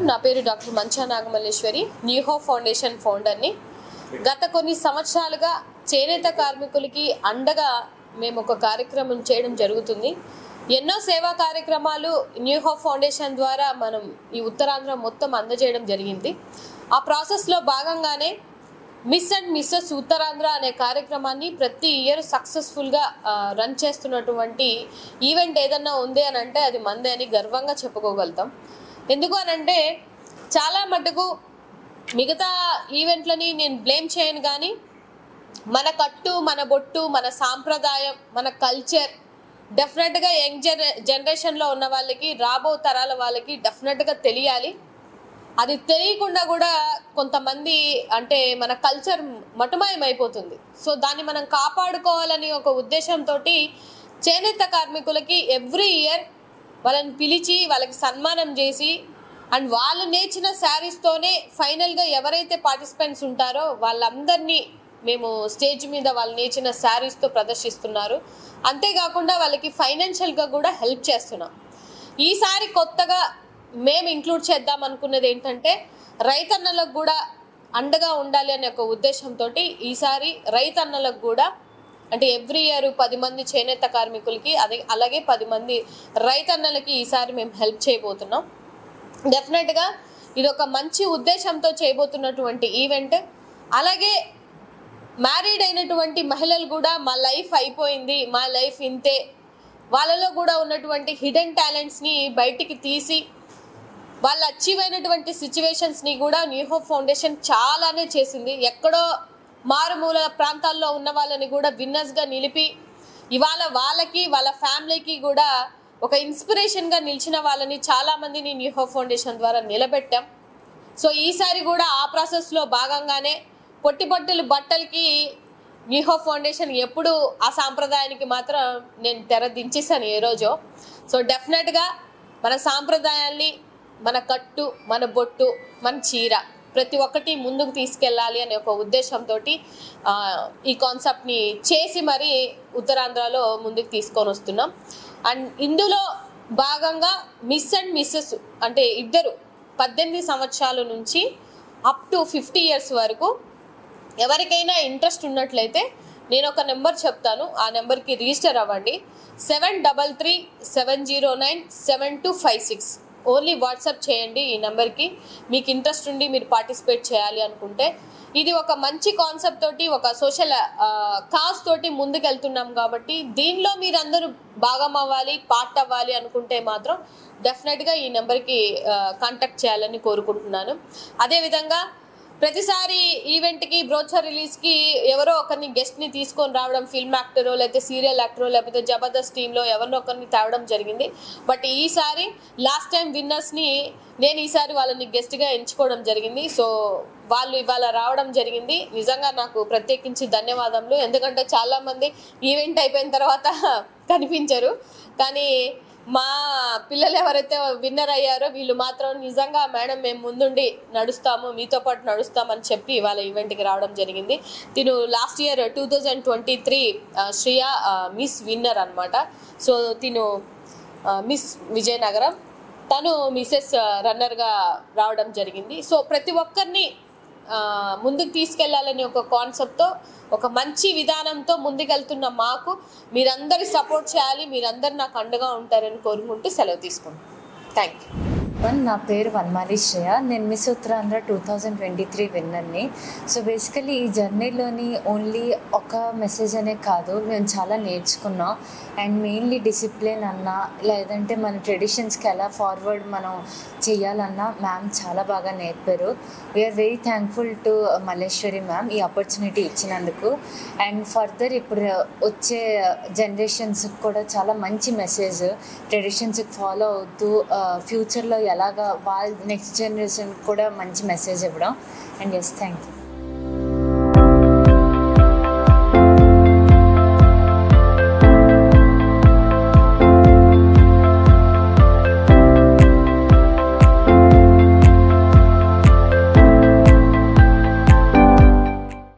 నా పేరు doctor Mancha Nagamalleswari, new hope foundation ఫౌండర్ని. గత కొన్ని సంవత్సరాలుగా చేనేత కార్మికులకి అండగా మేము ఒక కార్యక్రమం చేయడం జరుగుతుంది. ఎన్నో సేవా కార్యక్రమాలు న్యూ హోప్ ఫౌండేషన్ ద్వారా మనం ఈ ఉత్తరాంధ్ర మొత్తం అందజేయడం జరిగింది. ఆ ప్రాసెస్లో భాగంగానే మిస్ అండ్ మిస్సెస్ ఉత్తరాంధ్ర అనే కార్యక్రమాన్ని ప్రతి ఇయర్ సక్సెస్ఫుల్గా రన్ చేస్తున్నటువంటి ఈవెంట్ ఏదన్నా ఉంది అని అంటే అది మందే అని గర్వంగా చెప్పుకోగలుగుతాం. ఎందుకు అనంటే చాలా మటుకు మిగతా ఈవెంట్లని నేను బ్లేమ్ చేయను, కానీ మన కట్టు, మన బొట్టు, మన సాంప్రదాయం, మన కల్చర్ డెఫినెట్గా యంగ్ జనరేషన్లో ఉన్న వాళ్ళకి, రాబో తరాల వాళ్ళకి డెఫినెట్గా తెలియాలి. అది తెలియకుండా కూడా కొంతమంది అంటే మన కల్చర్ మటుమాయం అయిపోతుంది. సో దాన్ని మనం కాపాడుకోవాలని ఒక ఉద్దేశంతో చేనేత కార్మికులకి ఎవ్రీ ఇయర్ వాళ్ళని పిలిచి వాళ్ళకి సన్మానం చేసి అండ్ వాళ్ళు నేర్చిన శారీస్తోనే ఫైనల్గా ఎవరైతే పార్టిసిపెంట్స్ ఉంటారో వాళ్ళందరినీ మేము స్టేజ్ మీద వాళ్ళు నేర్చిన శారీస్తో ప్రదర్శిస్తున్నారు. అంతేకాకుండా వాళ్ళకి ఫైనాన్షియల్గా కూడా హెల్ప్ చేస్తున్నాం. ఈసారి కొత్తగా మేము ఇంక్లూడ్ చేద్దాం అనుకున్నది ఏంటంటే రైతన్నలకు కూడా అండగా ఉండాలి అనే ఒక ఉద్దేశంతో ఈసారి రైతన్నలకు కూడా అంటే ఎవ్రీ ఇయర్ 10 మంది చేనేత కార్మికులకి అలాగే 10 మంది రైతన్నలకి ఈసారి మేము హెల్ప్ చేయబోతున్నాం. డెఫినెట్గా ఇది ఒక మంచి ఉద్దేశంతో చేయబోతున్నటువంటి ఈవెంట్. అలాగే మ్యారీడ్ అయినటువంటి మహిళలు కూడా మా లైఫ్ అయిపోయింది, మా లైఫ్ ఇంతే, వాళ్ళలో కూడా ఉన్నటువంటి హిడెన్ టాలెంట్స్ని బయటికి తీసి వాళ్ళు అచీవ్ అయినటువంటి సిచ్యువేషన్స్ని కూడా న్యూ హోప్ ఫౌండేషన్ చాలానే చేసింది. ఎక్కడో మారుమూల ప్రాంతాల్లో ఉన్న వాళ్ళని కూడా విన్నర్స్గా నిలిపి ఇవాళ వాళ్ళకి వాళ్ళ ఫ్యామిలీకి కూడా ఒక ఇన్స్పిరేషన్గా నిలిచిన వాళ్ళని చాలామందిని న్యూ హోప్ ఫౌండేషన్ ద్వారా నిలబెట్టాం. సో ఈసారి కూడా ఆ ప్రాసెస్లో భాగంగానే పొట్టి పొట్టుల బట్టలకి న్యూ హోప్ ఫౌండేషన్ ఎప్పుడు ఆ సాంప్రదాయానికి మాత్రం నేను తెర దించేసాను ఏ రోజో. సో డెఫినెట్గా మన సాంప్రదాయాల్ని, మన కట్టు, మన బొట్టు, మన చీర ప్రతి ఒక్కటి ముందుకు తీసుకెళ్ళాలి అనే ఒక ఉద్దేశంతో ఈ కాన్సెప్ట్ని చేసి మరీ ఉత్తరాంధ్రలో ముందుకు తీసుకొని వస్తున్నాం. అండ్ ఇందులో భాగంగా మిస్ అండ్ మిస్సెస్ అంటే ఇద్దరు 18 సంవత్సరాల నుంచి అప్ టు 50 ఇయర్స్ వరకు ఎవరికైనా ఇంట్రెస్ట్ ఉన్నట్లయితే నేను ఒక నెంబర్ చెప్తాను, ఆ నెంబర్కి రిజిస్టర్ అవ్వండి. 7337097256. ఓన్లీ వాట్సాప్ చేయండి ఈ నెంబర్కి. మీకు ఇంట్రెస్ట్ ఉండి మీరు పార్టిసిపేట్ చేయాలి అనుకుంటే ఇది ఒక మంచి కాన్సెప్ట్ తోటి, ఒక సోషల్ కాజ్ తోటి ముందుకెళ్తున్నాం కాబట్టి దీనిలో మీరందరూ భాగం అవ్వాలి, పార్ట్ అవ్వాలి అనుకుంటే మాత్రం డెఫినెట్గా ఈ నెంబర్కి కాంటాక్ట్ చేయాలని కోరుకుంటున్నాను. అదేవిధంగా ప్రతిసారి ఈవెంట్కి, బ్రోచర్ రిలీజ్కి ఎవరో ఒకరిని గెస్ట్ని తీసుకొని రావడం, ఫిల్మ్ యాక్టరో లేకపోతే సీరియల్ యాక్టరో లేకపోతే జబర్దస్త్ టీంలో ఎవరినో ఒకరిని తేవడం జరిగింది. బట్ ఈసారి లాస్ట్ టైం విన్నర్స్ని నేను ఈసారి వాళ్ళని గెస్ట్గా ఎంచుకోవడం జరిగింది. సో వాళ్ళు ఇవాళ రావడం జరిగింది. నిజంగా నాకు ప్రత్యేకించి ధన్యవాదములు. ఎందుకంటే చాలామంది ఈవెంట్ అయిపోయిన తర్వాత కనిపించరు, కానీ మా పిల్లలు ఎవరైతే విన్నర్ అయ్యారో వీళ్ళు మాత్రం నిజంగా మేడం మేము ముందుండి నడుస్తాము, మీతో పాటు నడుస్తామని చెప్పి ఇవాళ ఈవెంట్కి రావడం జరిగింది. తిను last year 2023 Shriya miss winner అనమాట. సో తిను మిస్ విజయనగరం, తను మిసెస్ రన్నర్గా రావడం జరిగింది. సో ప్రతి ఒక్కరిని ముందుకు తీసుకెళ్లాలని ఒక కాన్సెప్ట్తో, ఒక మంచి విధానంతో ముందుకెళ్తున్న మాకు మీరందరి సపోర్ట్ చేయాలి, మీరందరు నాకు అండగా ఉంటారని కోరుకుంటూ సెలవు తీసుకుంటాం. Thank you. నా పేరు వన్మాలి శ్రేయ. నేను మిస్ ఉత్తరాంధ్ర 2023 విన్నర్ని. సో బేసికలీ ఈ జర్నీలోని ఓన్లీ ఒక మెసేజ్ అనే కాదు, మేము చాలా నేర్చుకున్నాం. అండ్ మెయిన్లీ డిసిప్లిన్ అన్నా లేదంటే మన ట్రెడిషన్స్కి ఎలా ఫార్వర్డ్ మనం చేయాలన్నా మ్యామ్ చాలా బాగా నేర్పారు. We are very thankful to Malleswari ma'am ఈ ఆపర్చునిటీ ఇచ్చినందుకు. అండ్ ఫర్దర్ ఇప్పుడు వచ్చే జనరేషన్స్కి కూడా చాలా మంచి మెసేజ్, ట్రెడిషన్స్కి ఫాలో అవుతూ ఫ్యూచర్లో ఎలాగా వాళ్ళ నెక్స్ట్ జనరేషన్ కూడా మంచి మెసేజ్ ఇవ్వడం. And yes, thank you.